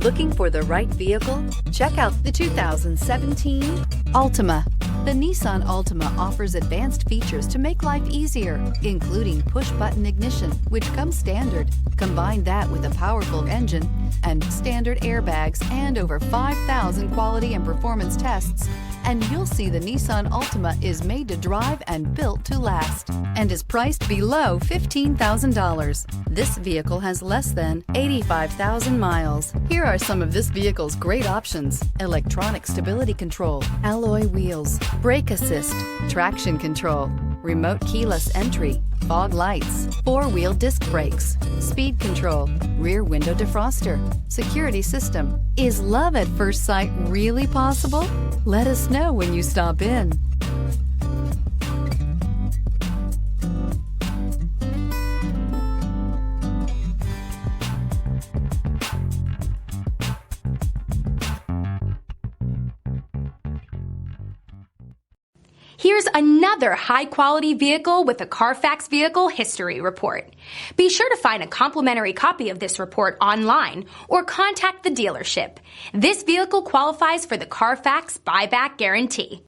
Looking for the right vehicle? Check out the 2017 Altima. The Nissan Altima offers advanced features to make life easier, including push-button ignition, which comes standard. Combine that with a powerful engine and standard airbags and over 5,000 quality and performance tests, and you'll see the Nissan Altima is made to drive and built to last, and is priced below $15,000. This vehicle has less than 85,000 miles. Here are some of this vehicle's great options: electronic stability control, alloy wheels, brake assist, traction control, remote keyless entry, fog lights, four-wheel disc brakes, speed control, rear window defroster, security system. Is love at first sight really possible? Let us know when you stop in. Here's another high-quality vehicle with a Carfax Vehicle History Report. Be sure to find a complimentary copy of this report online or contact the dealership. This vehicle qualifies for the Carfax Buyback Guarantee.